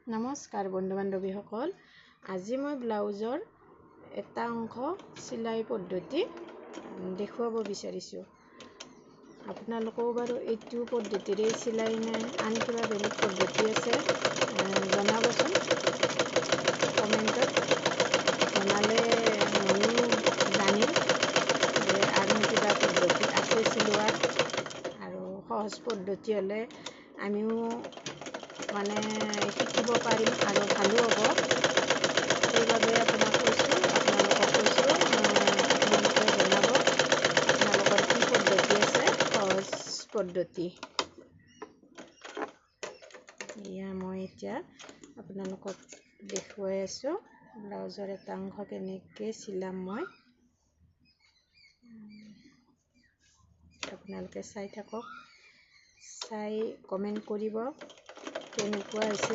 নমস্কাৰ বন্ধু বান্ধৱীসকল, আজি মই ব্লাউজৰ এটা অংশ চিলাই পদ্ধতি দেখুৱাব বিচাৰিছোঁ। আপোনালোকেও বাৰু এইটো পদ্ধতিৰে চিলাই নে আন কিবা বেলেগ পদ্ধতি আছে জনাবচোন কমেণ্টত। জনালে ময়ো জানিম যে আৰু কিবা পদ্ধতি আছে চিলোৱাৰ, আৰু সহজ পদ্ধতি হ'লে আমিও শিকিব পাৰিম আৰু ভালো হ'ব। সেইবাবে আপোনালোকক কৈছোঁ আপোনালোকে জনাব আপোনালোকৰ কি পদ্ধতি আছে, সহজ পদ্ধতি। এয়া মই এতিয়া আপোনালোকক দেখুৱাই আছোঁ ব্লাউজৰ এটা অংশ কেনেকৈ চিলাম মই। আপোনালোকে চাই থাকক, চাই কমেণ্ট কৰিব কেনেকুৱা হৈছে।